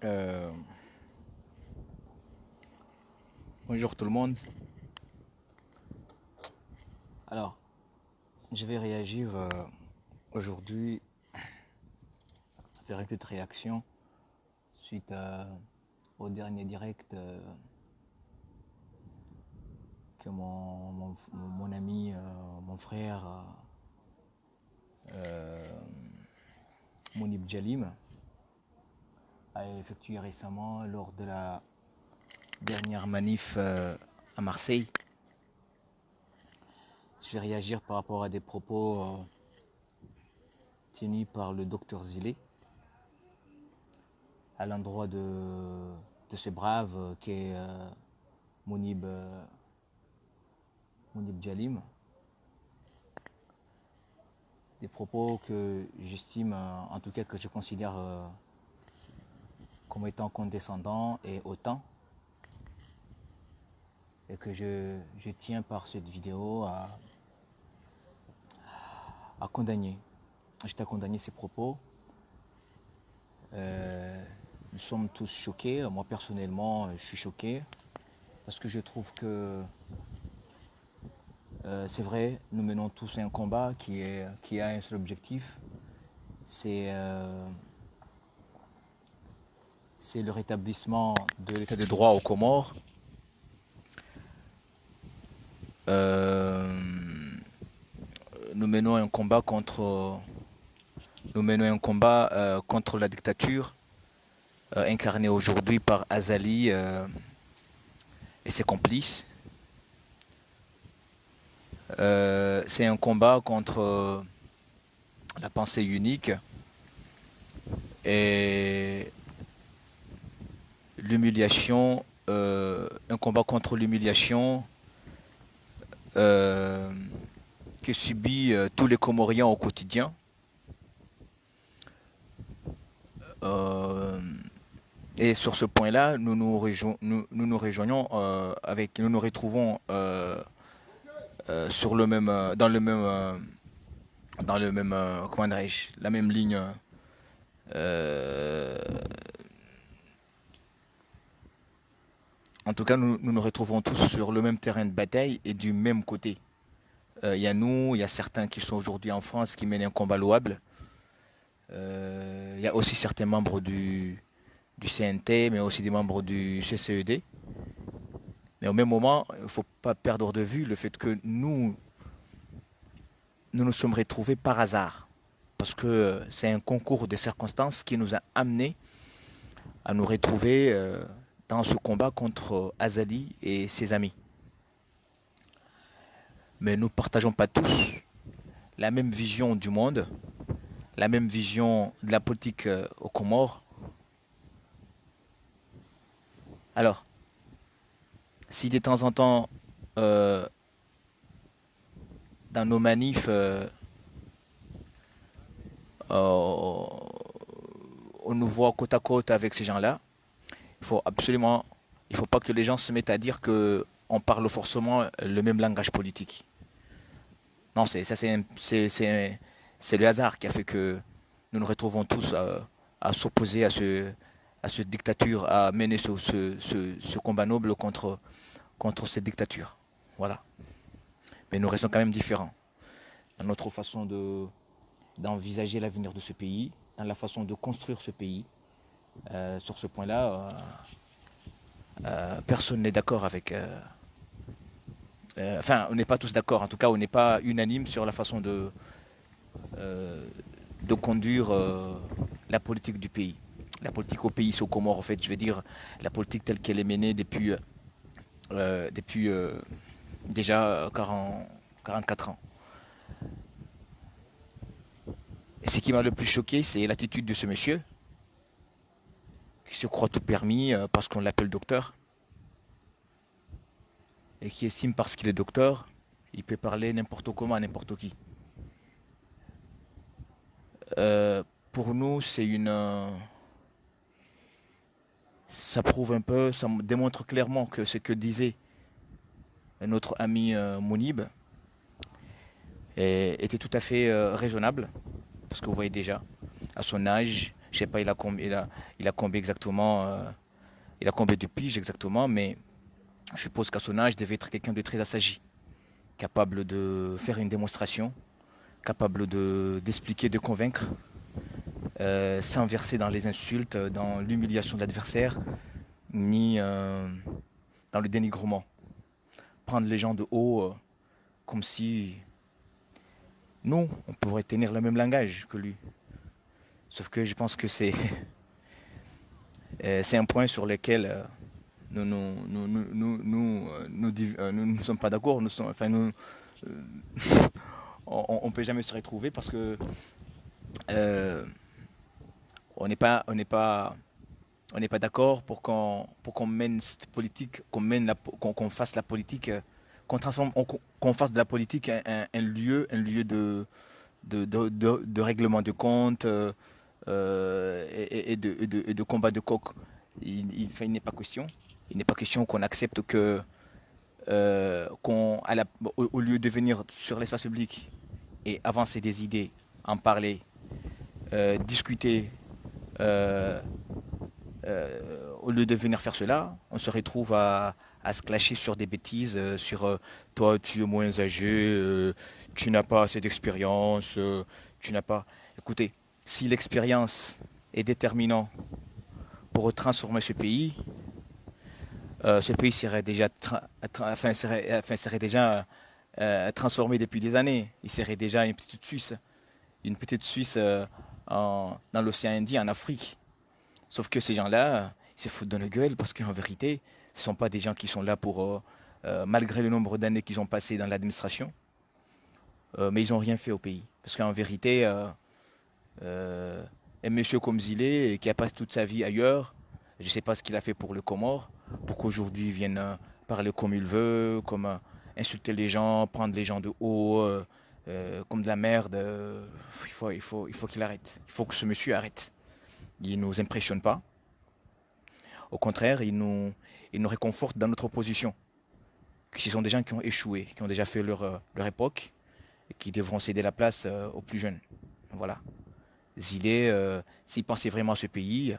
Euh, Bonjour tout le monde. Alors, je vais réagir aujourd'hui, faire une petite réaction suite au dernier direct que mon ami, mon frère Mounib Jalim a effectué récemment lors de la dernière manif à Marseille. Je vais réagir par rapport à des propos tenus par le docteur Zilé à l'endroit de ce brave qui est Mounib Jalim. Des propos que j'estime, en tout cas que je considère comme étant condescendants et hautains, et que je tiens par cette vidéo à condamner. Je tiens à condamner ces propos. Nous sommes tous choqués. Moi personnellement, je suis choqué parce que je trouve que c'est vrai, nous menons tous un combat qui a un seul objectif, c'est le rétablissement de l'état de droit aux Comores. Euh, nous menons un combat contre contre la dictature incarnée aujourd'hui par Azali et ses complices. C'est un combat contre la pensée unique et l'humiliation, un combat contre l'humiliation euh, que subit tous les Comoriens au quotidien. Euh, et sur ce point-là, nous rejoignons nous nous retrouvons sur le même, dans le même, comment dirais-je, la même ligne. Euh, En tout cas, nous nous retrouvons tous sur le même terrain de bataille et du même côté. Il y a nous, il y a certains qui sont aujourd'hui en France qui mènent un combat louable. Il y a aussi certains membres du CNT, mais aussi des membres du CCED. Mais au même moment, il ne faut pas perdre de vue le fait que nous nous sommes retrouvés par hasard. Parce que c'est un concours de circonstances qui nous a amenés à nous retrouver dans ce combat contre Azali et ses amis. Mais nous ne partageons pas tous la même vision du monde, la même vision de la politique aux Comores. Alors, si de temps en temps, euh, dans nos manifs, on nous voit côte à côte avec ces gens-là, il faut pas que les gens se mettent à dire que on parle forcément le même langage politique. Non, c'est le hasard qui a fait que nous nous retrouvons tous à s'opposer à cette dictature, à mener ce combat noble contre cette dictature. Voilà. Mais nous restons quand même différents dans notre façon d'envisager l'avenir de ce pays, dans la façon de construire ce pays. Sur ce point-là, personne n'est d'accord avec. Enfin, on n'est pas tous d'accord. En tout cas, on n'est pas unanime sur la façon de conduire la politique du pays. La politique au pays, c'est aux Comores, en fait. Je veux dire, la politique telle qu'elle est menée depuis déjà 44 ans. Et ce qui m'a le plus choqué, c'est l'attitude de ce monsieur, qui se croit tout permis parce qu'on l'appelle docteur, et qui estime parce qu'il est docteur, il peut parler n'importe comment à n'importe qui. Euh, pour nous, ça prouve un peu, ça démontre clairement que ce que disait notre ami Mounib était tout à fait raisonnable, parce que vous voyez déjà, à son âge, Je sais pas, il a combien exactement, il a combien de piges exactement, mais je suppose qu'à son âge, il devait être quelqu'un de très assagi, capable de faire une démonstration, capable d'expliquer, de convaincre, sans verser dans les insultes, dans l'humiliation de l'adversaire, ni dans le dénigrement. Prendre les gens de haut comme si nous, on pourrait tenir le même langage que lui. Sauf que je pense que c'est un point sur lequel nous ne sommes pas d'accord. Enfin, on ne peut jamais se retrouver parce que euh, on n'est pas, on n'est pas, on n'est pas d'accord pour qu'on mène cette politique, qu'on fasse la politique, qu'on transforme, qu'on fasse de la politique un lieu de règlement de compte et de combat de coq. Enfin, il n'est pas question. Il n'est pas question qu'on accepte que au lieu de venir sur l'espace public et avancer des idées, en parler, discuter, euh, au lieu de venir faire cela, on se retrouve à se clasher sur des bêtises, sur toi tu es moins âgé, tu n'as pas assez d'expérience, tu n'as pas... Écoutez, si l'expérience est déterminante pour transformer ce pays serait déjà, serait déjà transformé depuis des années. Il serait déjà une petite Suisse dans l'océan Indien, en Afrique. Sauf que ces gens-là, ils se foutent de nos gueules parce qu'en vérité, ce ne sont pas des gens qui sont là pour, malgré le nombre d'années qu'ils ont passé dans l'administration, mais ils n'ont rien fait au pays. Parce qu'en vérité, un monsieur comme Zilé, qui a passé toute sa vie ailleurs, je ne sais pas ce qu'il a fait pour le Comore, pour qu'aujourd'hui il vienne parler comme il veut, comme insulter les gens, prendre les gens de haut, comme de la merde. Il faut qu'il arrête. Il faut que ce monsieur arrête. Il ne nous impressionne pas. Au contraire, il nous réconforte dans notre position. Ce sont des gens qui ont échoué, qui ont déjà fait leur époque et qui devront céder la place aux plus jeunes. Voilà. Zilé, s'il pensait vraiment à ce pays,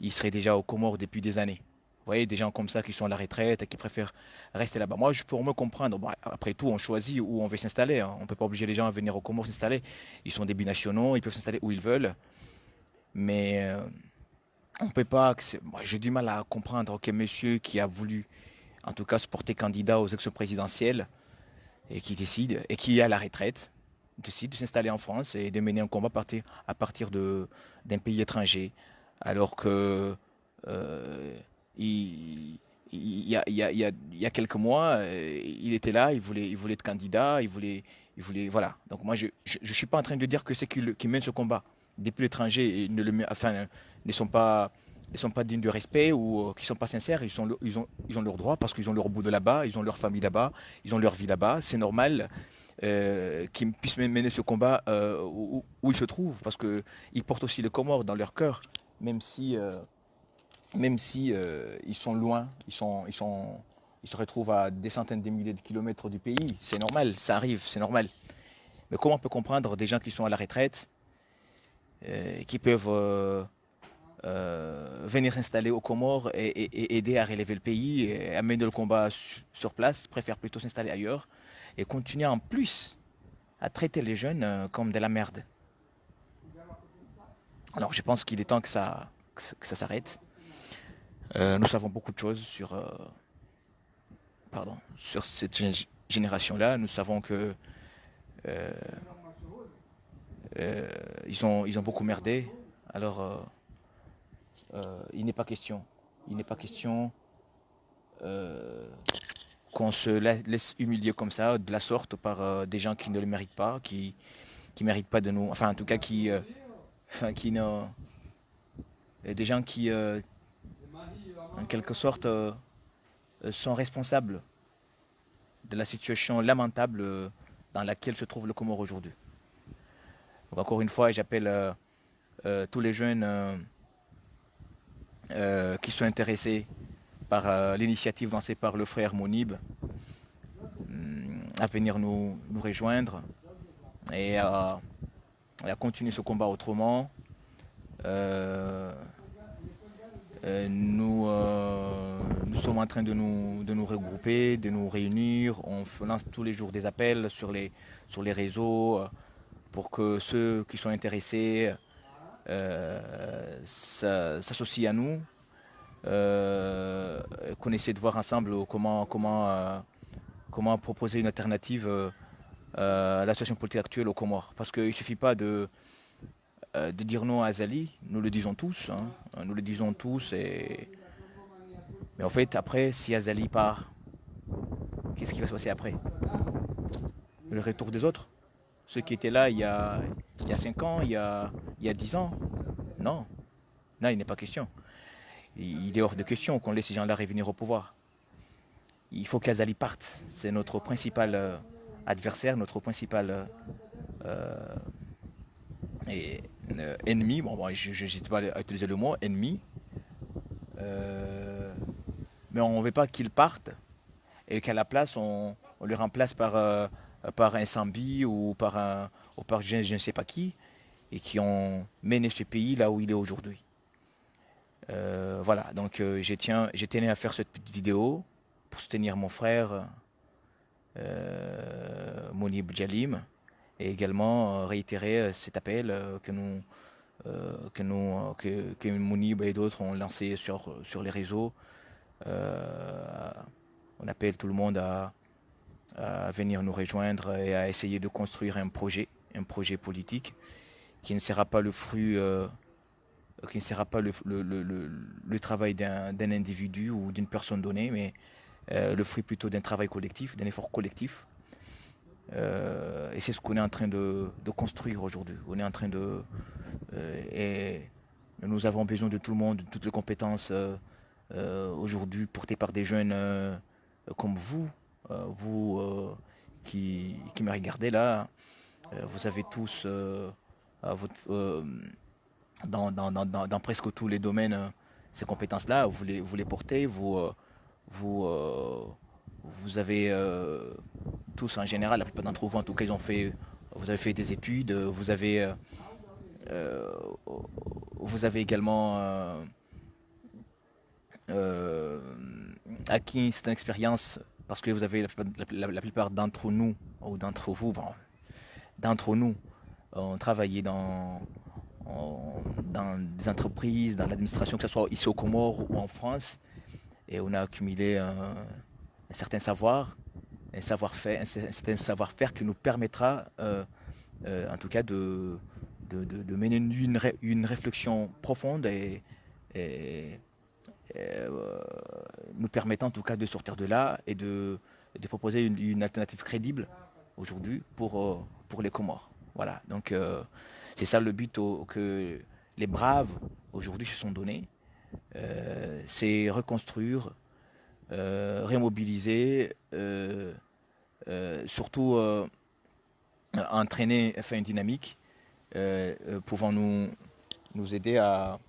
il serait déjà aux Comores depuis des années. Vous voyez, des gens comme ça qui sont à la retraite et qui préfèrent rester là-bas. Moi, je peux me comprendre. Bon, après tout, on choisit où on veut s'installer. Hein. On ne peut pas obliger les gens à venir aux Comores s'installer. Ils sont des binationaux, ils peuvent s'installer où ils veulent. Mais on peut pas. Moi, j'ai du mal à comprendre qu'un monsieur qui a voulu, en tout cas, se porter candidat aux élections présidentielles et qui décide, et qui est à la retraite, décide de s'installer en France et de mener un combat à partir d'un pays étranger, alors que euh, il, il y a quelques mois, il était là, il voulait être candidat, voilà. Donc moi, je suis pas en train de dire que c'est qui mène ce combat depuis l'étranger enfin, ne sont pas ne sont pas dignes de respect ou qui sont pas sincères, ils ont leurs droits parce qu'ils ont leur bout de là-bas, ils ont leur famille là-bas, ils ont leur vie là-bas, c'est normal qu'ils puissent mener ce combat où ils se trouvent parce qu'ils portent aussi le Comores dans leur cœur, même si ils sont loin, ils se retrouvent à des centaines de milliers de kilomètres du pays. C'est normal, ça arrive, c'est normal. Mais comment on peut comprendre des gens qui sont à la retraite, qui peuvent venir s'installer aux Comores et aider à relever le pays, et à mener le combat sur place, préfèrent plutôt s'installer ailleurs et continuer en plus à traiter les jeunes comme de la merde. Alors je pense qu'il est temps que ça s'arrête. Nous savons beaucoup de choses sur cette génération-là. Nous savons que euh, ils ont beaucoup merdé. Alors, il n'est pas question. Il n'est pas question qu'on se laisse humilier comme ça, de la sorte, par des gens qui ne le méritent pas, qui méritent pas de nous. Enfin, en tout cas, enfin, qui ne, des gens qui, en quelque sorte, sont responsables de la situation lamentable dans laquelle se trouve le Comore aujourd'hui. Donc, encore une fois, j'appelle tous les jeunes qui sont intéressés par l'initiative lancée par le frère Monib à venir nous rejoindre et à continuer ce combat autrement, Euh, nous sommes en train de nous regrouper, de nous réunir. Lance tous les jours des appels sur les réseaux pour que ceux qui sont intéressés s'associent à nous, qu'on essaie de voir ensemble comment proposer une alternative à la situation politique actuelle aux Comores. Parce qu'il ne suffit pas de dire non à Azali, nous le disons tous, hein, nous le disons tous, mais en fait, après, si Azali part, qu'est-ce qui va se passer après? Le retour des autres? Ceux qui étaient là il y a 5 ans, il y a 10 ans? Non, là, il n'est pas question. Il est hors de question qu'on laisse ces gens-là revenir au pouvoir. Il faut qu'Azali parte. C'est notre principal adversaire, notre principal et, ennemi. Bon, je n'hésite pas à utiliser le mot ennemi. Euh, mais on ne veut pas qu'il parte et qu'à la place, on le remplace par un Sambi ou par je ne sais pas qui, et qui ont mené ce pays là où il est aujourd'hui. Voilà, donc j'ai tenu à faire cette petite vidéo pour soutenir mon frère Mounib Djalim et également réitérer cet appel que Mounib et d'autres ont lancé sur les réseaux. Euh, on appelle tout le monde à venir nous rejoindre et à essayer de construire un projet politique qui ne sera pas le fruit, qui ne sera pas le travail d'un individu ou d'une personne donnée, mais le fruit plutôt d'un travail collectif, d'un effort collectif. Et c'est ce qu'on est en train de construire aujourd'hui. On est en train et nous avons besoin de tout le monde, de toutes les compétences aujourd'hui portées par des jeunes comme vous, qui me regardez là. Vous avez tous à votre, dans presque tous les domaines ces compétences-là. Vous les portez, vous, euh, vous avez tous en général, la plupart d'entre vous en tout cas, vous avez fait des études, euh, vous avez également euh, acquis une certaine expérience parce que vous avez la plupart d'entre nous, ou d'entre vous, bon, d'entre nous, ont travaillé dans des entreprises, dans l'administration, que ce soit ici aux Comores ou en France, et on a accumulé un certain savoir, un savoir-faire, un certain savoir-faire qui nous permettra, en tout cas, de mener une réflexion profonde et, euh, nous permettant en tout cas de sortir de là et de proposer une alternative crédible aujourd'hui pour les Comores. Voilà, donc c'est ça le but que les braves aujourd'hui se sont donnés, c'est reconstruire, remobiliser, surtout entraîner, faire une dynamique pouvant nous aider à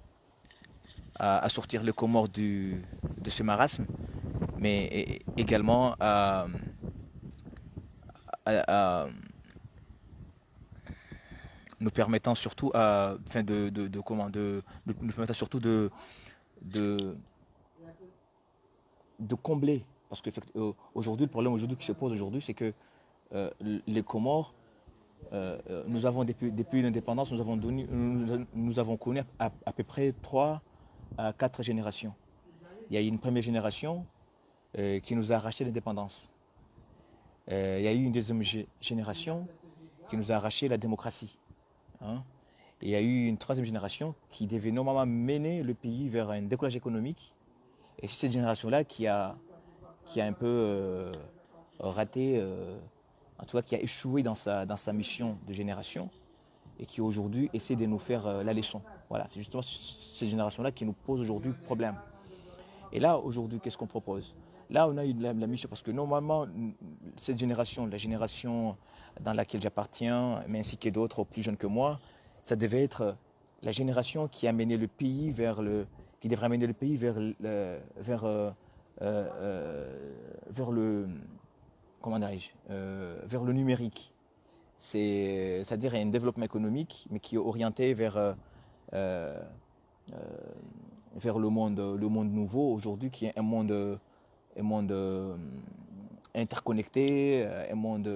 sortir les Comores de ce marasme, mais également à nous permettant surtout enfin nous permettant surtout de, de combler. Parce que aujourd'hui, le problème aujourd'hui qui se pose aujourd'hui, c'est que les Comores, nous avons depuis l'indépendance, nous avons connu à peu près 3 à 4 générations. Il y a eu une première génération qui nous a arraché l'indépendance. Il y a eu une deuxième génération qui nous a arraché la démocratie. Hein. Et il y a eu une troisième génération qui devait normalement mener le pays vers un décollage économique. Et c'est cette génération-là qui a un peu raté, en tout cas qui a échoué dans sa mission de génération et qui aujourd'hui essaie de nous faire la leçon. Voilà, c'est justement cette génération-là qui nous pose aujourd'hui problème. Et là, aujourd'hui, qu'est-ce qu'on propose? Là, on a eu la mission, parce que normalement, cette génération, la génération dans laquelle j'appartiens, mais ainsi que d'autres plus jeunes que moi, ça devait être la génération qui a mené le pays qui devrait amener le pays vers le, comment dirais-je, vers le numérique. C'est-à-dire un développement économique, mais qui est orienté euh, vers le monde nouveau aujourd'hui, qui est un monde interconnecté, un monde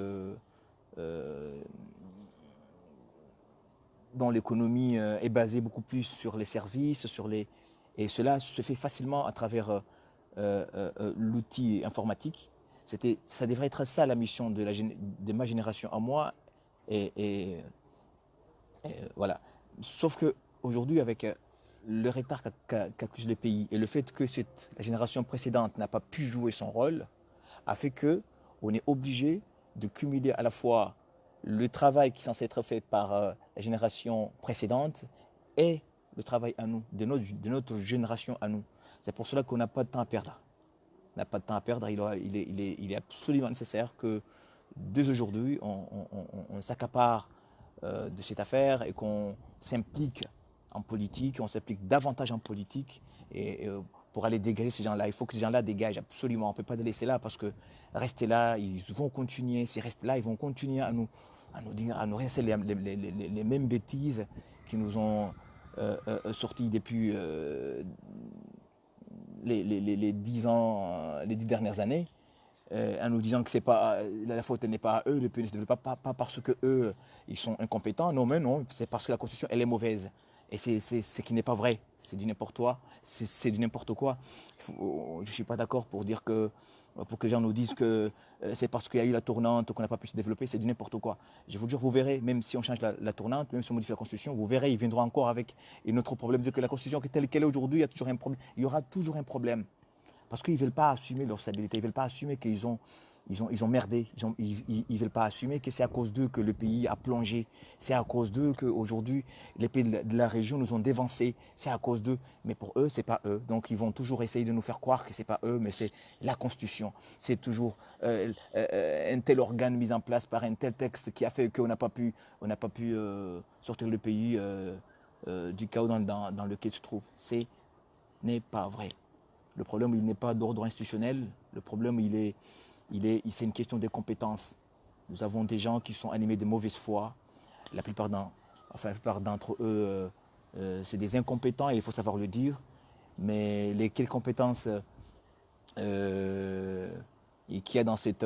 dont l'économie est basée beaucoup plus sur les services, et cela se fait facilement à travers l'outil informatique. Ça devrait être ça la mission de ma génération à moi. Et, et, voilà. Sauf que aujourd'hui, avec le retard qu'accuse le pays et le fait que la génération précédente n'a pas pu jouer son rôle, a fait que on est obligé de cumuler à la fois le travail qui est censé être fait par la génération précédente et le travail à nous, de notre génération à nous. C'est pour cela qu'on n'a pas de temps à perdre. On n'a pas de temps à perdre. Il est absolument nécessaire que dès aujourd'hui, on s'accapare de cette affaire et qu'on s'implique en politique, on s'implique davantage en politique et pour aller dégager ces gens-là. Il faut que ces gens-là dégagent absolument. On ne peut pas les laisser là parce que rester là, ils vont continuer. S'ils restent là, ils vont continuer à nous dire, à nous réessayer les mêmes bêtises qui nous ont sortis depuis les 10 ans, les 10 dernières années, en nous disant que c'est pas la faute n'est pas à eux, le pays ne se développe pas parce que eux ils sont incompétents, non mais non, c'est parce que la constitution elle est mauvaise. Et c'est ce qui n'est pas vrai, c'est du n'importe quoi, c'est du n'importe quoi. Je ne suis pas d'accord pour que les gens nous disent que c'est parce qu'il y a eu la tournante qu'on n'a pas pu se développer, c'est du n'importe quoi. Je vous jure, vous verrez, même si on change la tournante, même si on modifie la constitution, vous verrez, ils viendront encore avec un autre problème, de que la constitution telle qu'elle est aujourd'hui, il y a toujours un problème, il y aura toujours un problème. Parce qu'ils ne veulent pas assumer leur stabilité, ils ne veulent pas assumer qu'ils ont merdé, ils ne veulent pas assumer que c'est à cause d'eux que le pays a plongé, c'est à cause d'eux qu'aujourd'hui les pays de la région nous ont dévancés, c'est à cause d'eux, mais pour eux, ce n'est pas eux. Donc ils vont toujours essayer de nous faire croire que ce n'est pas eux, mais c'est la Constitution. C'est toujours un tel organe mis en place par un tel texte qui a fait qu'on n'a pas pu, sortir le pays du chaos dans lequel il se trouve. Ce n'est pas vrai. Le problème, il n'est pas d'ordre institutionnel. Le problème, c'est une question de compétences. Nous avons des gens qui sont animés de mauvaise foi. La plupart d'entre eux, c'est des incompétents et il faut savoir le dire. Mais quelles compétences qu'il y a dans qu'il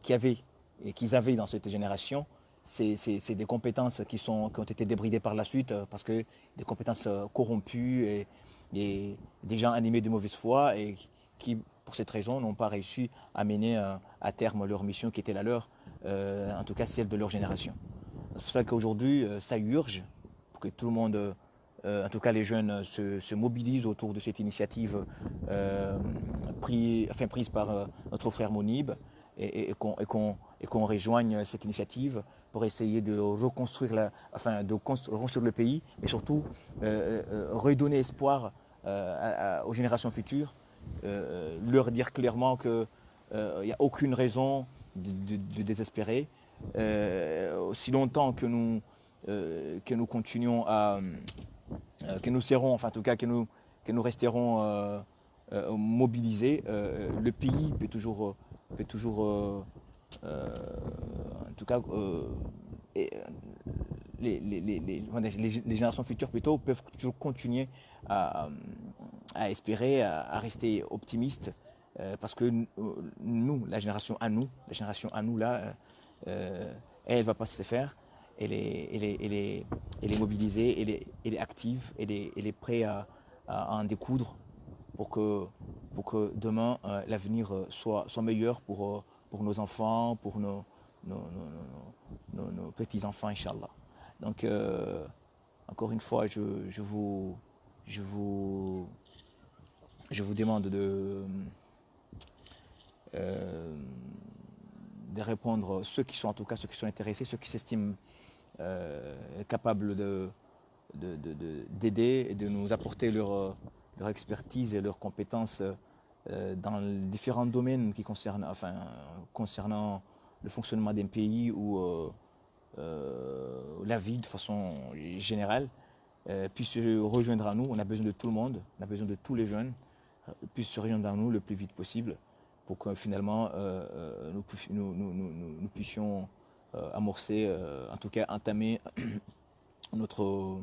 y avait et qu'ils avaient dans cette génération, c'est des compétences qui ont été débridées par la suite parce que des compétences corrompues et des gens animés de mauvaise foi et qui, pour cette raison, n'ont pas réussi à mener à terme leur mission qui était la leur, en tout cas celle de leur génération. C'est pour ça qu'aujourd'hui, ça urge pour que tout le monde, en tout cas les jeunes, se mobilisent autour de cette initiative prise par notre frère Monib et qu'on rejoigne cette initiative pour essayer de reconstruire, reconstruire le pays et surtout redonner espoir aux générations futures, leur dire clairement qu'il n'y a aucune raison de désespérer. Aussi longtemps que nous continuons que nous serons, enfin en tout cas que nous resterons mobilisés, le pays peut toujours en tout cas, et, les générations futures plutôt peuvent toujours continuer à, à espérer, à rester optimistes, parce que nous, la génération à nous là, elle ne va pas se faire. Elle est mobilisée, elle est active, elle est prête à en découdre pour que demain l'avenir soit meilleur pour nos enfants, pour nos petits-enfants, Inch'Allah. Donc, encore une fois, je vous, je vous demande euh, de répondre ceux qui sont, en tout cas, ceux qui sont intéressés, ceux qui s'estiment capables d'aider et de nous apporter leur expertise et leurs compétences dans les différents domaines concernant le fonctionnement d'un pays ou la vie de façon générale, puissent se rejoindre à nous. On a besoin de tout le monde, on a besoin de tous les jeunes, puissent se rejoindre à nous le plus vite possible pour que finalement nous puissions amorcer, en tout cas entamer notre,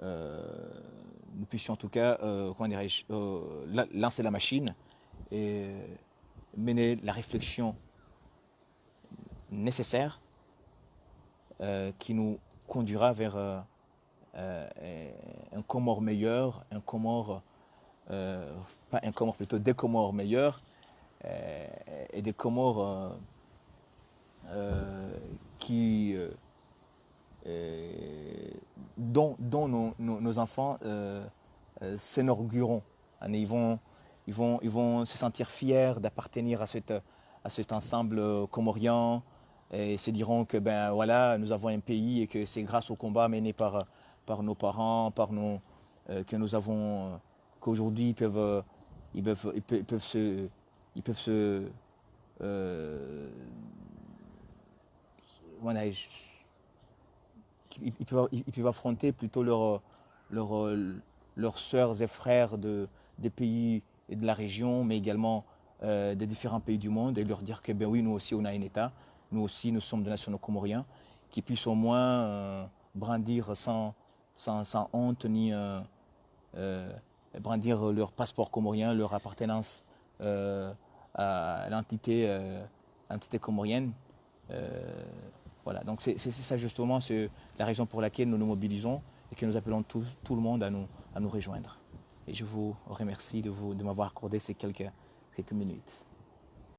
nous puissions en tout cas, comment dirais-je, lancer la machine et mener la réflexion nécessaire qui nous conduira vers un Comore meilleur, un Comore, pas un Comore plutôt, des Comores meilleurs et des Comores qui dont nos enfants s'énorgueilleront. Ils vont se sentir fiers d'appartenir à cet ensemble comorien et se diront que ben voilà, nous avons un pays et que c'est grâce au combat mené par nos parents, que nous avons, qu'aujourd'hui ils peuvent se voilà, ils peuvent affronter plutôt leurs leurs sœurs et frères des pays et de la région, mais également des différents pays du monde, et leur dire que ben oui, nous aussi on a un État, nous aussi nous sommes des nationaux comoriens, qui puissent au moins brandir sans honte ni brandir leur passeport comorien, leur appartenance à l'entité comorienne. Euh, voilà, donc c'est ça justement, c'est la raison pour laquelle nous nous mobilisons et que nous appelons tout le monde à nous rejoindre. Et je vous remercie de m'avoir accordé ces quelques minutes.